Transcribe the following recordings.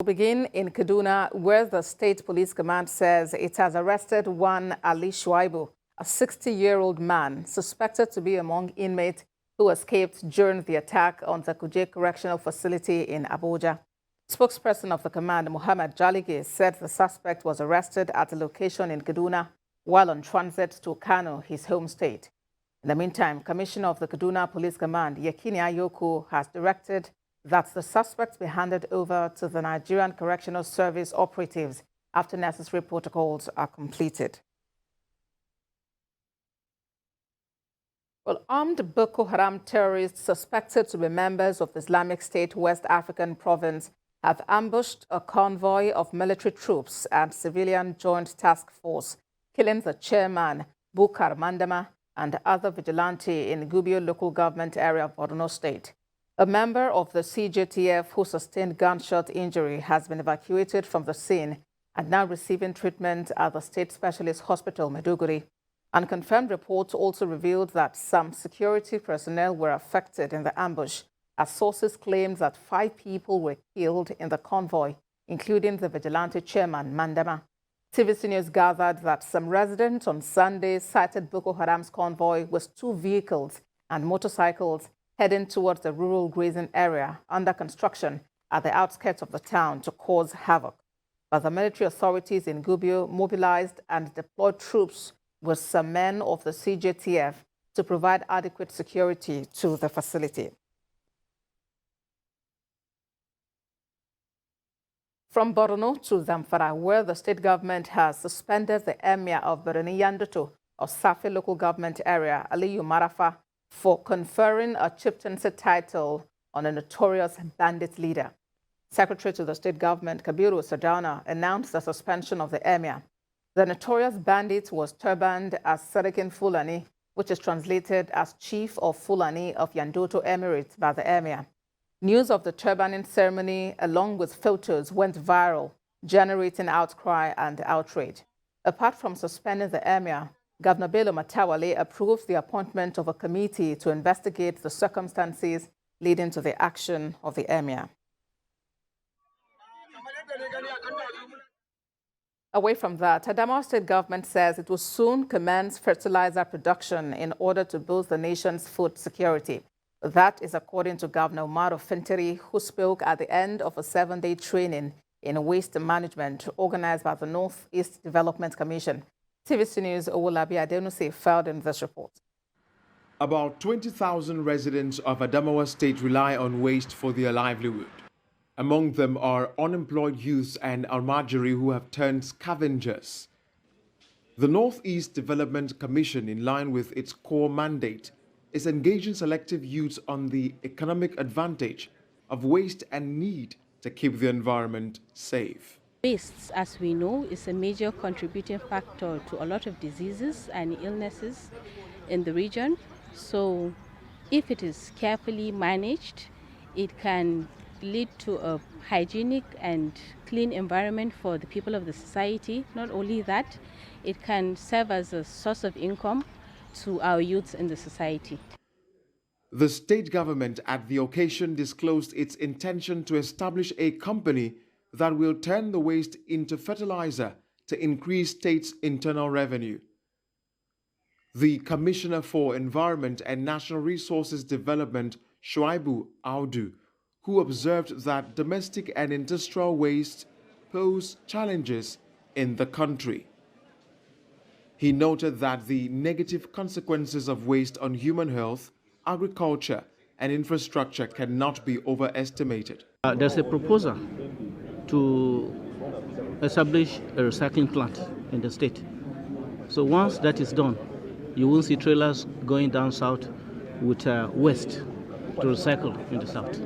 We'll begin in Kaduna, where the State Police Command says it has arrested one Ali Shuaibu, a 60-year-old man suspected to be among inmates who escaped during the attack on the Kuje Correctional Facility in Abuja. Spokesperson of the command, Muhammad Jalige, said the suspect was arrested at a location in Kaduna while on transit to Kano, his home state. In the meantime, Commissioner of the Kaduna Police Command, Yekini Ayoku, has directed that the suspects be handed over to the Nigerian Correctional Service operatives after necessary protocols are completed. Well, armed Boko Haram terrorists suspected to be members of the Islamic State West African province have ambushed a convoy of military troops and civilian joint task force, killing the chairman, Bukar Mandama, and other vigilante in Gubbio local government area of Borno State. A member of the CJTF who sustained gunshot injury has been evacuated from the scene and now receiving treatment at the State Specialist Hospital, Maiduguri. Unconfirmed reports also revealed that some security personnel were affected in the ambush, as sources claimed that 5 people were killed in the convoy, including the vigilante chairman, Mandama. TVC News gathered that some residents on Sunday cited Boko Haram's convoy with 2 vehicles and motorcycles heading towards the rural grazing area under construction at the outskirts of the town to cause havoc. But the military authorities in Gubbio mobilized and deployed troops with some men of the CJTF to provide adequate security to the facility. From Borno to Zamfara, where the state government has suspended the emir of Birni Yandoto of Safi local government area, Aliyu Marafa, for conferring a chieftaincy title on a notorious bandit leader. Secretary to the state government, Kabiru Sadana, announced the suspension of the emir. The notorious bandit was turbaned as Sarakin Fulani, which is translated as Chief of Fulani of Yandoto Emirate by the emir. News of the turbaning ceremony, along with photos, went viral, generating outcry and outrage. Apart from suspending the emir, Governor Bello Matawale approved the appointment of a committee to investigate the circumstances leading to the action of the emir. Away from that, Adamawa State government says it will soon commence fertilizer production in order to boost the nation's food security. That is according to Governor Umaru Fintiri, who spoke at the end of a 7-day training in waste management organized by the Northeast Development Commission. TVC News' Owolabi Adenusi filed in this report. About 20,000 residents of Adamawa State rely on waste for their livelihood. Among them are unemployed youths and almajiri who have turned scavengers. The Northeast Development Commission, in line with its core mandate, is engaging selective youths on the economic advantage of waste and need to keep the environment safe. Waste, as we know, is a major contributing factor to a lot of diseases and illnesses in the region. So if it is carefully managed, it can lead to a hygienic and clean environment for the people of the society. Not only that, it can serve as a source of income to our youths in the society. The state government at the occasion disclosed its intention to establish a company that will turn the waste into fertilizer to increase state's internal revenue. The Commissioner for Environment and Natural Resources Development, Shuaibu Audu, who observed that domestic and industrial waste pose challenges in the country. He noted that the negative consequences of waste on human health, agriculture, and infrastructure cannot be overestimated. There's a proposal to establish a recycling plant in the state. So once that is done, you will see trailers going down south with waste to recycle in the south.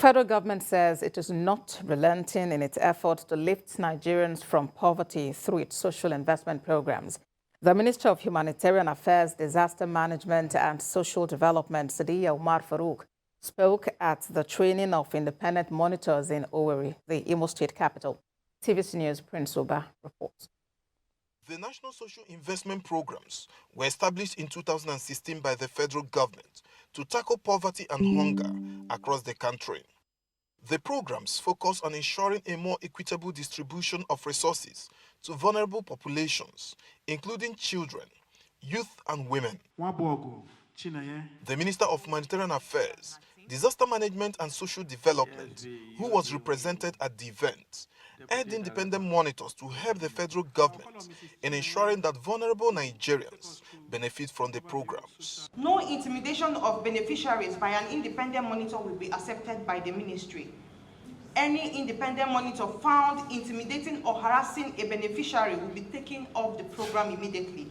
federal government says it is not relenting in its effort to lift Nigerians from poverty through its social investment programs. The Minister of Humanitarian Affairs, Disaster Management and Social Development, Sadiya Umar Farouk, spoke at the training of independent monitors in Owerri, the Imo State capital. TVC News' Prince Oba reports. The National Social Investment Programs were established in 2016 by the federal government to tackle poverty and hunger across the country. The programs focus on ensuring a more equitable distribution of resources to vulnerable populations, including children, youth, and women. The Minister of Humanitarian Affairs, Disaster Management and Social Development, who was represented at the event, urged independent monitors to help the federal government in ensuring that vulnerable Nigerians benefit from the programs. No intimidation of beneficiaries by an independent monitor will be accepted by the ministry. Any independent monitor found intimidating or harassing a beneficiary will be taken off the program immediately.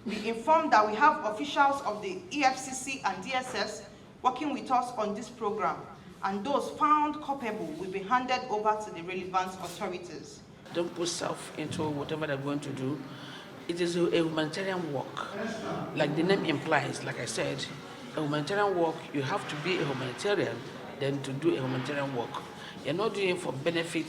We inform that we have officials of the EFCC and DSS working with us on this program, and those found culpable will be handed over to the relevant authorities. Don't put self into whatever they're going to do. It is a humanitarian work. Like the name implies, like I said, a humanitarian work, you have to be a humanitarian then to do a humanitarian work. You're not doing it for benefit,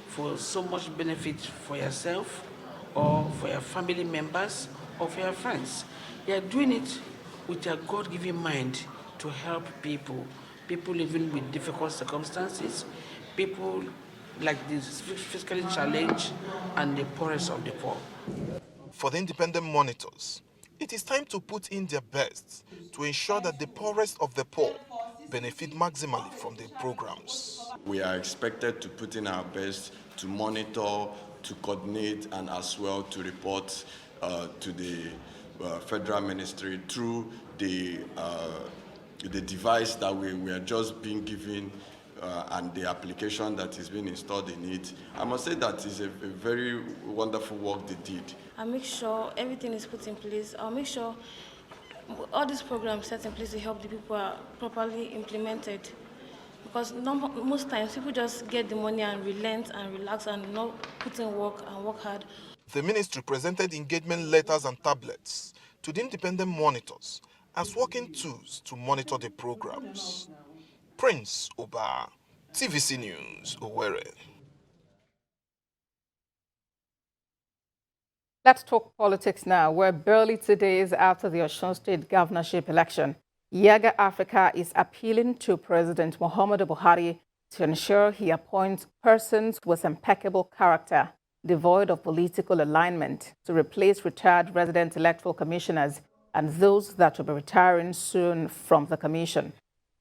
for so much benefit for yourself or for your family members or for your friends. You're doing it with a God-given mind to help people living with difficult circumstances, people like this physically challenged and the poorest of the poor. For the independent monitors, it is time to put in their best to ensure that the poorest of the poor benefit maximally from the programs. We are expected to put in our best to monitor, to coordinate, and as well to report to the federal ministry through the device that we are just being given and the application that is being installed in it. I must say that is a very wonderful work they did. I'll make sure everything is put in place. I'll make sure all these programs set in place to help the people are properly implemented. Because most times people just get the money and relent and relax and not put in work and work hard. The ministry presented engagement letters and tablets to the independent monitors as working tools to monitor the programs. Prince Oba, TVC News, Owerri. Let's talk politics now. We're barely 2 days after the Osun State governorship election. Yiaga Africa is appealing to President Muhammadu Buhari to ensure he appoints persons with impeccable character, devoid of political alignment, to replace retired resident electoral commissioners and those that will be retiring soon from the commission.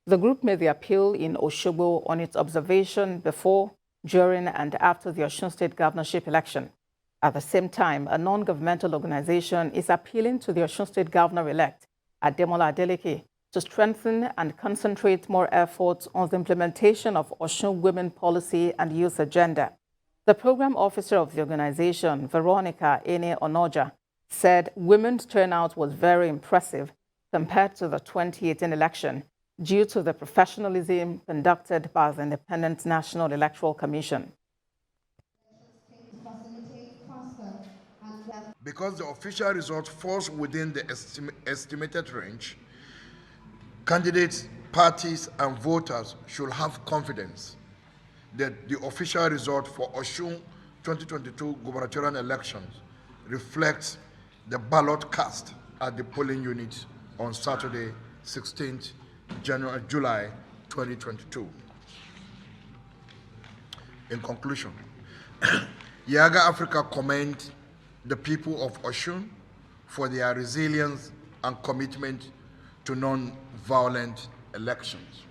The group made the appeal in Osogbo on its observation before, during, and after the Osun State governorship election. At the same time, a non-governmental organization is appealing to the Osun State governor-elect, Ademola Adeleke, to strengthen and concentrate more efforts on the implementation of Osun women policy and youth agenda. The program officer of the organization, Veronica Ene Onoja, said women's turnout was very impressive compared to the 2018 election due to the professionalism conducted by the Independent National Electoral Commission. Because the official result falls within the estimated range, candidates, parties, and voters should have confidence that the official result for Osun 2022 gubernatorial elections reflects the ballot cast at the polling unit on Saturday, 16th July 2022. In conclusion, Yiaga Africa commends the people of Osun for their resilience and commitment to non-violent elections.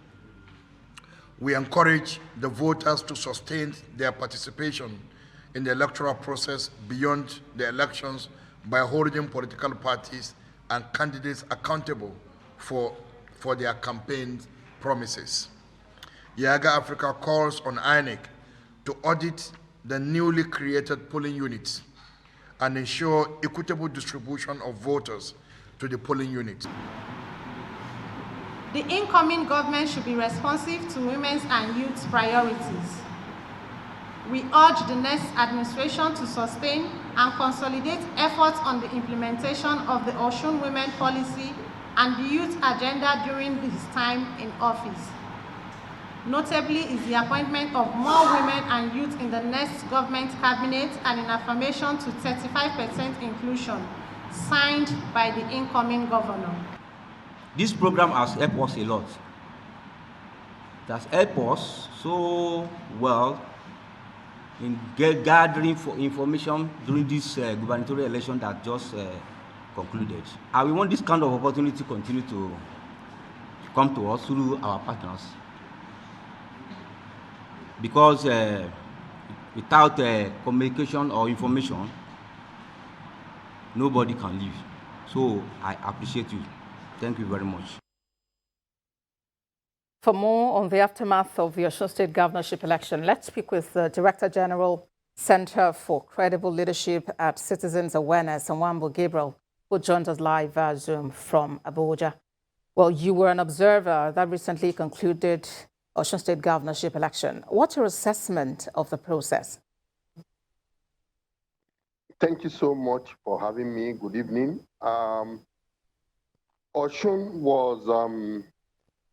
We encourage the voters to sustain their participation in the electoral process beyond the elections by holding political parties and candidates accountable for their campaign promises. Yiaga Africa calls on INEC to audit the newly created polling units and ensure equitable distribution of voters to the polling units. The incoming government should be responsive to women's and youth's priorities. We urge the next administration to sustain and consolidate efforts on the implementation of the Osun Women Policy and the youth agenda during his time in office. Notably is the appointment of more women and youth in the next government cabinet and an affirmation to 35% inclusion, signed by the incoming governor. This program has helped us a lot. It has helped us so well in gathering for information during this gubernatorial election that just concluded. And we want this kind of opportunity to continue to come to us through our partners. Because without communication or information, nobody can live. So I appreciate you. Thank you very much. For more on the aftermath of the Osun State governorship election, let's speak with the Director General, Center for Credible Leadership at Citizens Awareness, Nwambo Gabriel, who joined us live via Zoom from Abuja. Well, you were an observer that recently concluded Osun State governorship election. What's your assessment of the process? Thank you so much for having me. Good evening. Osun was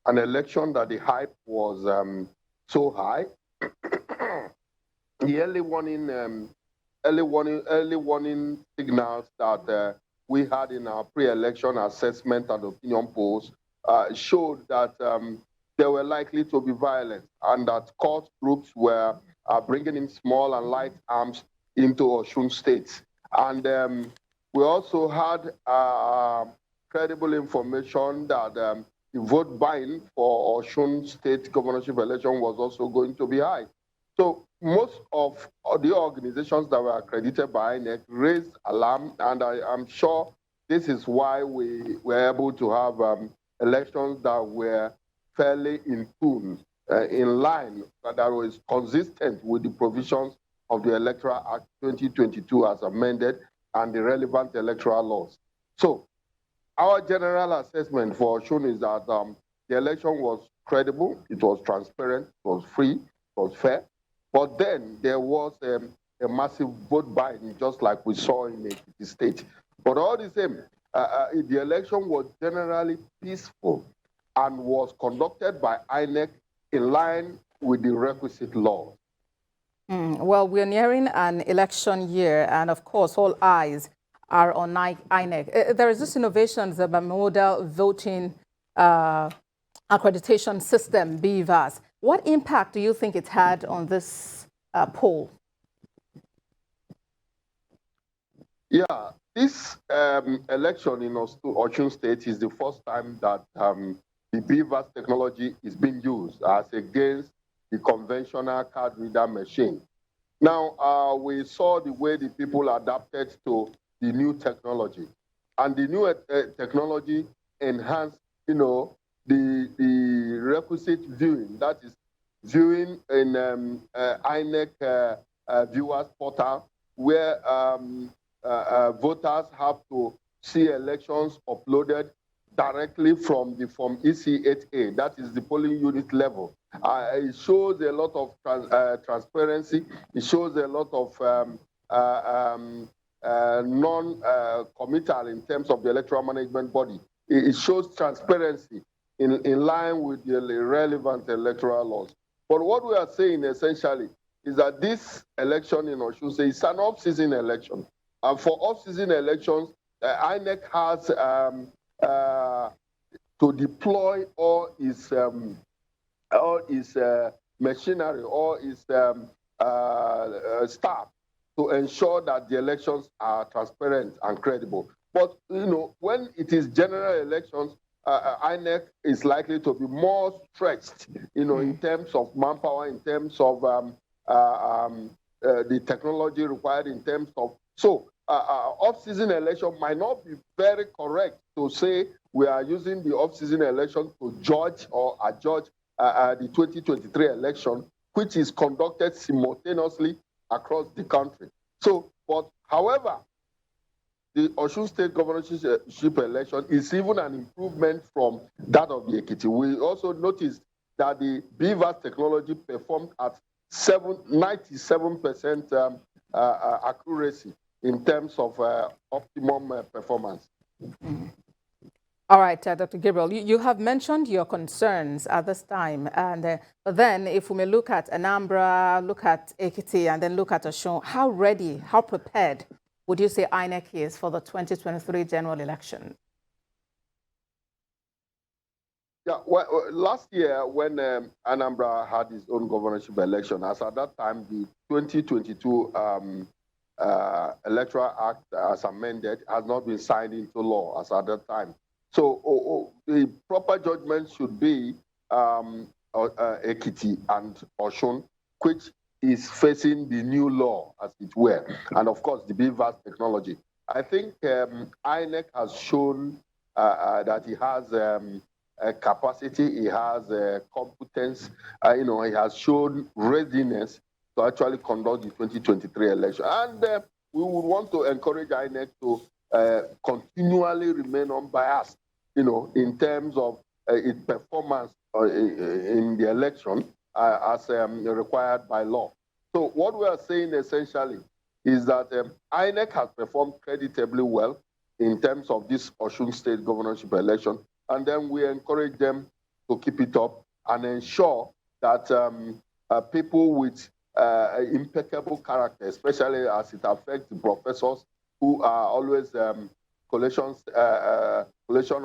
an election that the hype was so high. The early warning signals that we had in our pre-election assessment and opinion polls showed that there were likely to be violence and that cult groups were bringing in small and light arms into Osun State. And we also had credible information that the vote buying for Osun State governorship election was also going to be high. So most of the organizations that were accredited by INEC raised alarm, and I'm sure this is why we were able to have elections that were fairly in tune, in line, that was consistent with the provisions of the Electoral Act 2022 as amended and the relevant electoral laws. So our general assessment for Osun is that the election was credible, it was transparent, it was free, it was fair. But then there was a massive vote buying, just like we saw in the state. But all the same, the election was generally peaceful and was conducted by INEC in line with the requisite law. Well, we're nearing an election year, and of course, all eyes are on INEC. There is this innovation, the bimodal voting accreditation system, BVAS. What impact do you think it had on this poll? Yeah, this election in Osun State is the first time that the BVAS technology is being used as against the conventional card reader machine. Now, we saw the way the people adapted to the new technology. And the new technology enhanced, the requisite viewing, that is viewing in INEC viewers portal, where voters have to see elections uploaded directly from the Form EC8A, that is the polling unit level. It shows a lot of transparency. It shows a lot of non-committal in terms of the electoral management body. It shows transparency in line with the relevant electoral laws. But what we are saying essentially is that this election in Osun State is an off-season election. And for off-season elections, INEC has to deploy all its machinery, all its staff to ensure that the elections are transparent and credible. But when it is general elections, INEC is likely to be more stretched, in terms of manpower, in terms of the technology required, in terms of off-season election might not be very correct to say we are using the off-season election to judge or adjudge the 2023 election, which is conducted simultaneously across the country. But however, the Osun State governorship election is even an improvement from that of the Ekiti. We also noticed that the BVAS technology performed at 97% accuracy in terms of optimum performance. All right, Dr. Gabriel, you have mentioned your concerns at this time. And but then if we may look at Anambra, look at Ekiti, and then look at Osun, how ready, how prepared would you say INEC is for the 2023 general election? Yeah, well, last year when Anambra had its own governorship election, as at that time, the 2022 Electoral Act as amended has not been signed into law as at that time. So the proper judgment should be Ekiti and Osun, which is facing the new law, as it were, and of course the BVAS technology. I think INEC has shown that he has capacity, he has competence, he has shown readiness to actually conduct the 2023 election. And we would want to encourage INEC to continually remain unbiased, in terms of its performance in the election as required by law. So what we are saying essentially is that INEC has performed creditably well in terms of this Osun State governorship election, and then we encourage them to keep it up and ensure that people with impeccable character, especially as it affects the professors who are always collation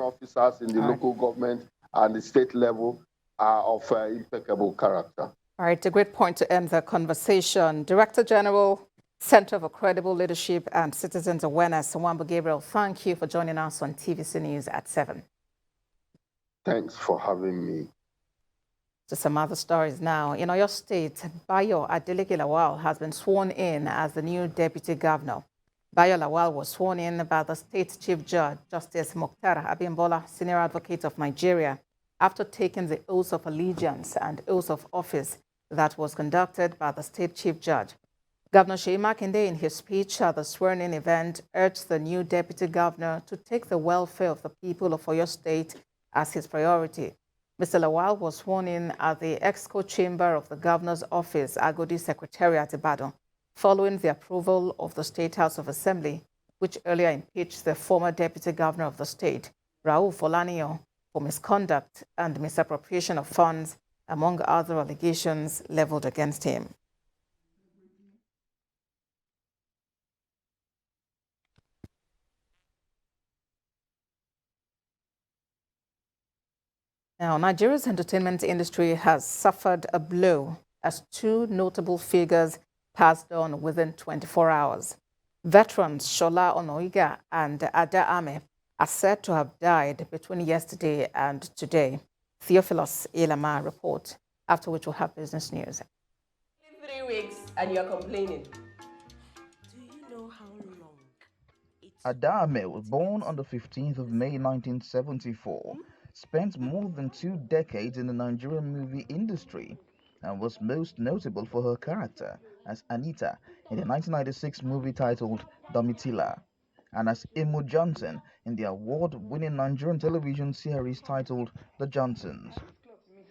officers in the local government and the state level, are of impeccable character. All right, a great point to end the conversation. Director General, Center for Credible Leadership and Citizens Awareness, Nwamba Gabriel, thank you for joining us on TVC News at 7. Thanks for having me. To some other stories now. In Oyo State, Bayo Adeleke Lawal has been sworn in as the new deputy governor. Bayo Lawal was sworn in by the state chief judge, Justice Mukhtar Abimbola, senior advocate of Nigeria, after taking the oath of allegiance and oath of office that was conducted by the state chief judge. Governor Seyi Makinde, in his speech at the swearing-in event, urged the new deputy governor to take the welfare of the people of Oyo State as his priority. Mr. Lawal was sworn in at the Exco Chamber of the Governor's Office, Agodi Secretariat, Ibadan, following the approval of the State House of Assembly, which earlier impeached the former deputy governor of the state, Rauf Olaniyan, for misconduct and misappropriation of funds, among other allegations leveled against him. Now, Nigeria's entertainment industry has suffered a blow as two notable figures passed on within 24 hours. Veterans Shola Onoiga and Ada Ame are said to have died between yesterday and today. Theophilus Elama report, after which we'll have business news. 3 weeks and you're complaining. Do you know how long? Ada Ame was born on the 15th of May 1974, spent more than 2 decades in the Nigerian movie industry, and was most notable for her character as Anita in the 1996 movie titled Domitila, and as Imo Johnson in the award-winning Nigerian television series titled The Johnsons.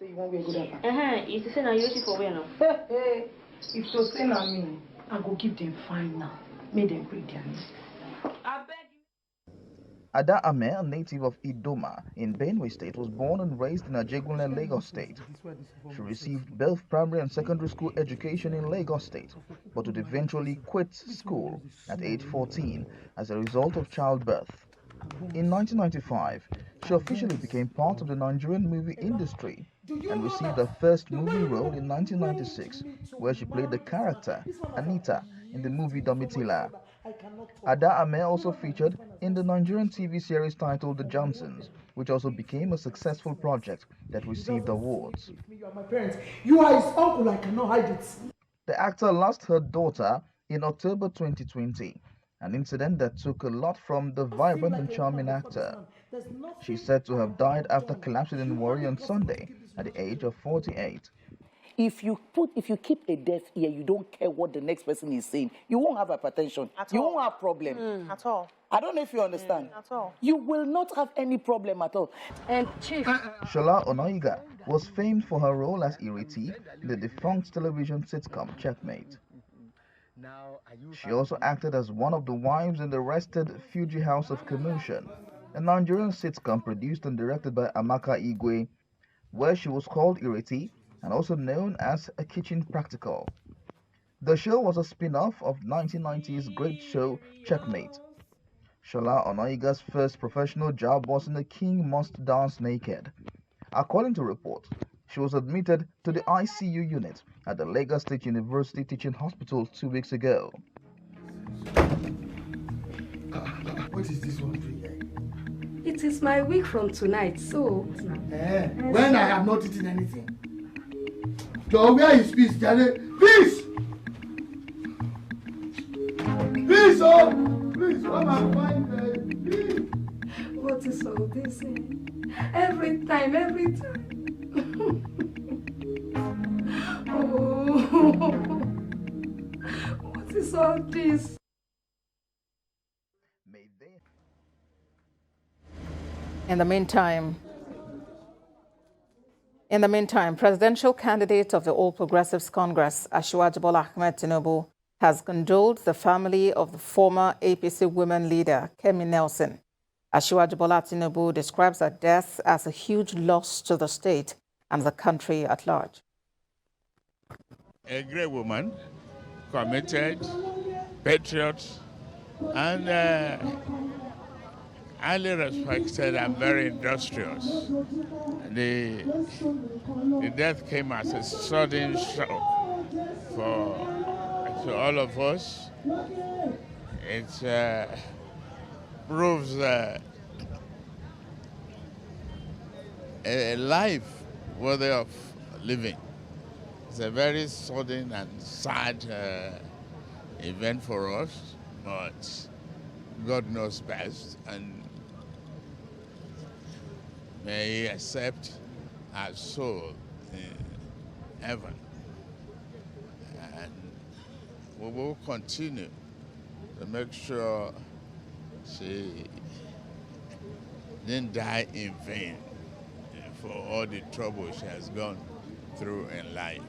If you say now, you waiting for where now? If you say now me, I go give them fine now. Make them break their knees. I beg you. Ada Ame, a native of Idoma in Benue State, was born and raised in Ajegunle, Lagos State. She received both primary and secondary school education in Lagos State, but would eventually quit school at age 14 as a result of childbirth. In 1995, she officially became part of the Nigerian movie industry and received her first movie role in 1996, where she played the character Anita in the movie Domitila. Ada Ame also featured in the Nigerian TV series titled The Johnsons, which also became a successful project that received awards. You are my parents. You are his uncle. I cannot hide it. The actor lost her daughter in October 2020, an incident that took a lot from the vibrant and charming actor. She's said to have died after collapsing in Warri on Sunday at the age of 48. If you keep a deaf ear, you don't care what the next person is saying. You won't have hypertension. You won't have problem. At all. I don't know if you understand. At all. You will not have any problem at all. And Chief, Shola Onoiga was famed for her role as Iriti in the defunct television sitcom Checkmate. She also acted as one of the wives in the arrested Fuji House of Commotion, a Nigerian sitcom produced and directed by Amaka Igwe, where she was called Iriti and also known as a kitchen practical. The show was a spin-off of 1990's great show Checkmate. Shola Onoiga's first professional job was in The King Must Dance Naked. According to reports, she was admitted to the ICU unit at the Lagos State University Teaching Hospital 2 weeks ago. What is this one doing? it is my week from tonight, so... When I have not eaten anything. So where is peace, Daddy? Peace! Please, oh! Please, come and find peace! What is all this? Every time. Oh, what is all this? In the meantime, presidential candidate of the All Progressives Congress, Asiwaju Bola Ahmed Tinubu, has condoled the family of the former APC women leader, Kemi Nelson. Asiwaju Bola Tinubu describes her death as a huge loss to the state and the country at large. A great woman, committed, patriot, and highly respected and very industrious. The death came as a sudden shock to all of us. It proves a life worthy of living. It's a very sudden and sad event for us, but God knows best, and may He accept our soul in heaven. And we will continue to make sure she didn't die in vain for all the trouble she has gone through in life.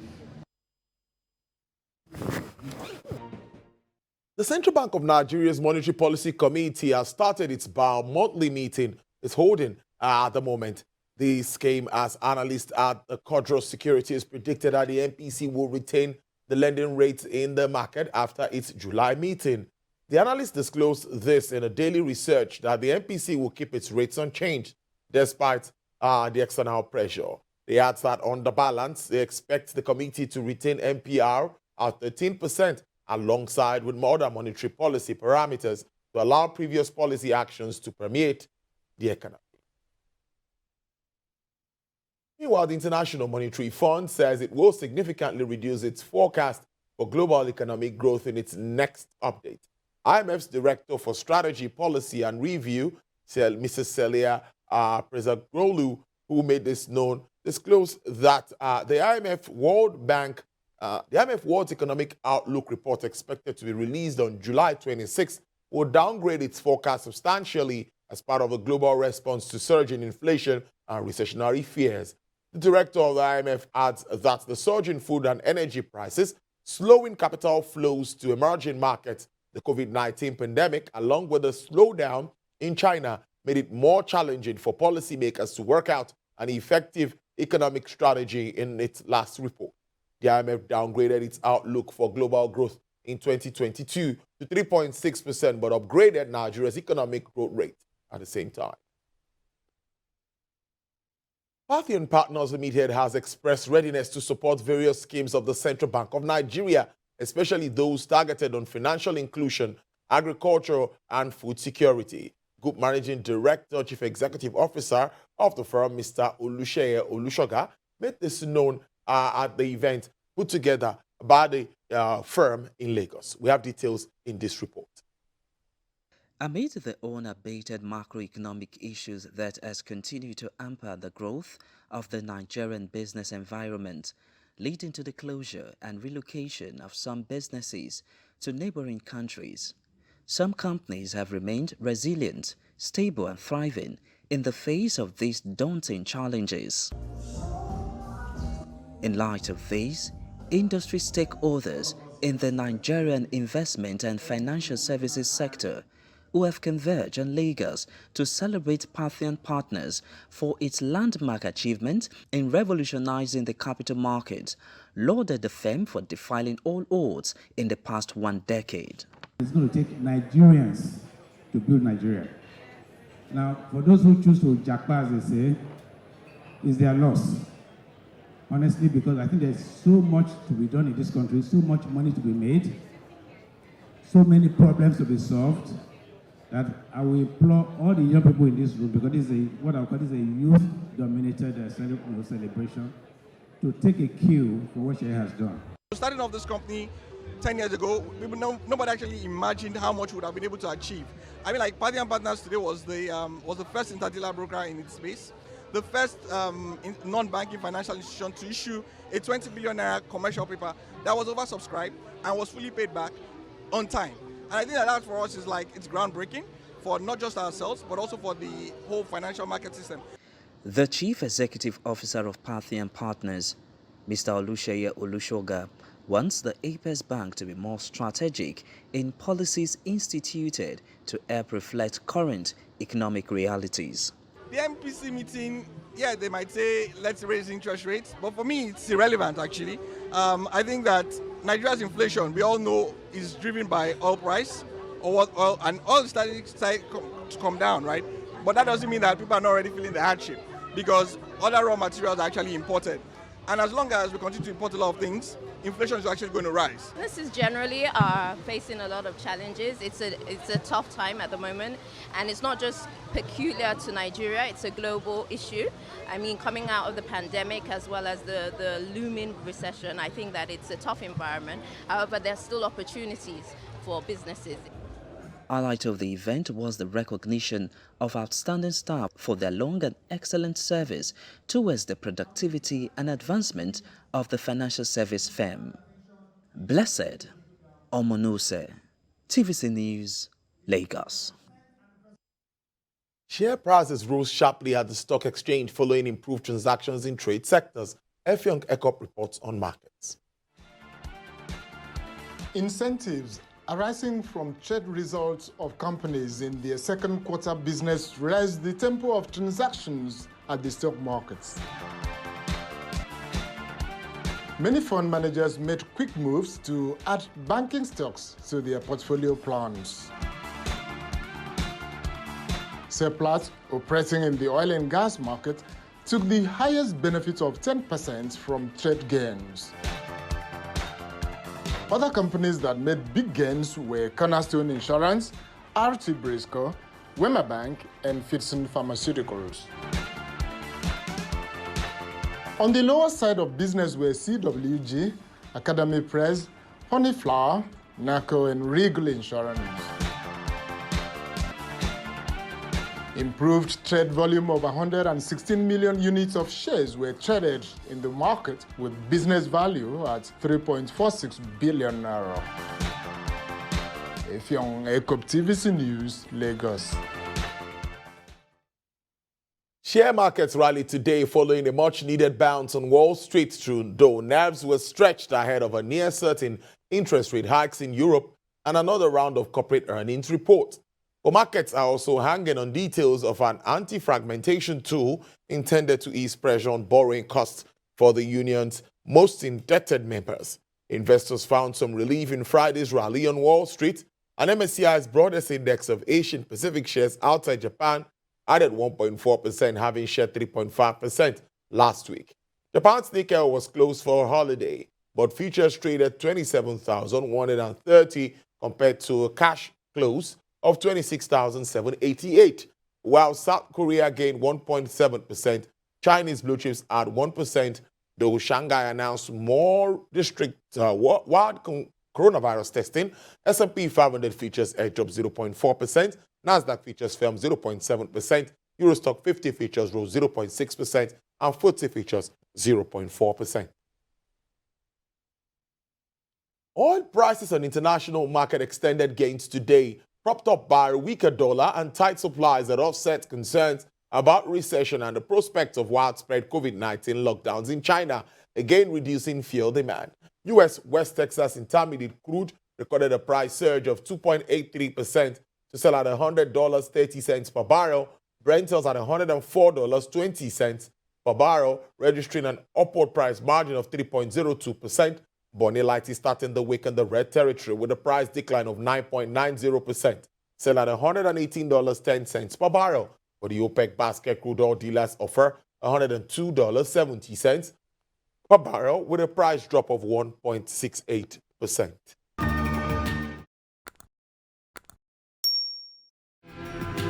The Central Bank of Nigeria's Monetary Policy Committee has started its bi-monthly meeting it's holding at the moment. This came as analysts at the Codros Securities predicted that the MPC will retain the lending rates in the market after its July meeting. The analysts disclosed this in a daily research that the MPC will keep its rates unchanged despite the external pressure. They add that on the balance, they expect the committee to retain MPR at 13% alongside with more other monetary policy parameters to allow previous policy actions to permeate the economy. Meanwhile, the International Monetary Fund says it will significantly reduce its forecast for global economic growth in its next update. IMF's Director for Strategy, Policy and Review, Mrs. Celia Prezagrolu, who made this known, disclosed that the IMF World Economic Outlook report expected to be released on July 26 will downgrade its forecast substantially as part of a global response to surging inflation and recessionary fears. The director of the IMF adds that the surge in food and energy prices, slowing capital flows to emerging markets, the COVID-19 pandemic, along with a slowdown in China, made it more challenging for policymakers to work out an effective economic strategy in its last report. The IMF downgraded its outlook for global growth in 2022 to 3.6%, but upgraded Nigeria's economic growth rate at the same time. Parthian Partners Limited has expressed readiness to support various schemes of the Central Bank of Nigeria, especially those targeted on financial inclusion, agriculture, and food security. Group Managing Director, Chief Executive Officer of the firm, Mr. Oluseye Olushoga, made this known at the event put together by the firm in Lagos. We have details in this report. Amid the unabated macroeconomic issues that has continued to hamper the growth of the Nigerian business environment, leading to the closure and relocation of some businesses to neighboring countries, some companies have remained resilient, stable and thriving in the face of these daunting challenges. In light of this, industry stakeholders in the Nigerian investment and financial services sector who have converged on Lagos to celebrate Parthian Partners for its landmark achievement in revolutionizing the capital market, lauded the firm for defying all odds in the past 1 decade. It's going to take Nigerians to build Nigeria. Now, for those who choose to jackpot, as they say, is their loss. Honestly, because I think there's so much to be done in this country, so much money to be made, so many problems to be solved, that I will implore all the young people in this room, because this is what I call this a youth-dominated celebration, to take a cue for what she has done. Starting off this company 10 years ago, nobody actually imagined how much we would have been able to achieve. I mean, like Parthian Partners today was the first interdealer broker in its space, the first non-banking financial institution to issue a 20 billion naira commercial paper that was oversubscribed and was fully paid back on time. And I think that for us is like, it's groundbreaking for not just ourselves, but also for the whole financial market system. The Chief Executive Officer of Parthian Partners, Mr. Olusheye Olushoga, wants the Apex Bank to be more strategic in policies instituted to help reflect current economic realities. The MPC meeting, yeah, they might say, let's raise interest rates, but for me, it's irrelevant, actually. I think that Nigeria's inflation, we all know, is driven by oil price, and oil started to come down, right? But that doesn't mean that people are not already feeling the hardship, because other raw materials are actually imported. And as long as we continue to import a lot of things, inflation is actually going to rise. This is generally facing a lot of challenges. It's a tough time at the moment, and it's not just peculiar to Nigeria, it's a global issue. I mean, coming out of the pandemic as well as the looming recession, I think that it's a tough environment. However, there's still opportunities for businesses. Highlight of the event was the recognition of outstanding staff for their long and excellent service towards the productivity and advancement of the financial service firm. Blessed Omonose, TVC News, Lagos. Share prices rose sharply at the stock exchange following improved transactions in trade sectors. Effiong Ekop reports on markets. Incentives arising from trade results of companies in their second quarter business raised the tempo of transactions at the stock markets. Many fund managers made quick moves to add banking stocks to their portfolio plans. Seplat, operating in the oil and gas market, took the highest benefit of 10% from trade gains. Other companies that made big gains were Cornerstone Insurance, RT Briscoe, Wema Bank, and Fitson Pharmaceuticals. On the lower side of business were CWG, Academy Press, Honeyflower, NACO, and Regal Insurance. Improved trade volume of 116 million units of shares were traded in the market with business value at 3.46 billion naira. Effiong Ekop, TVC News, Lagos. Share markets rallied today following a much-needed bounce on Wall Street, though nerves were stretched ahead of a near-certain interest rate hikes in Europe and another round of corporate earnings reports. But markets are also hanging on details of an anti-fragmentation tool intended to ease pressure on borrowing costs for the union's most indebted members. Investors found some relief in Friday's rally on Wall Street, and MSCI's broadest index of Asian Pacific shares outside Japan added 1.4%, having shed 3.5% last week. Japan's Nikkei was closed for a holiday, but futures traded 27,130 compared to a cash close of 26,788, while South Korea gained 1.7%. Chinese blue chips at 1%, though Shanghai announced more district-wide coronavirus testing. S&P 500 futures edged up 0.4%, Nasdaq futures fell 0.7%, Eurostock 50 futures rose 0.6%, and FTSE futures 0.4%. Oil prices on international market extended gains today, propped up by a weaker dollar and tight supplies that offset concerns about recession and the prospect of widespread COVID-19 lockdowns in China, again reducing fuel demand. U.S. West Texas Intermediate crude recorded a price surge of 2.83% to sell at $100.30 per barrel. Brent sells at $104.20 per barrel, registering an upward price margin of 3.02%. Bonnie Light is starting the week in the red territory with a price decline of 9.90%, sell at $118.10 per barrel. For the OPEC basket, crude oil dealers offer $102.70 per barrel with a price drop of 1.68%.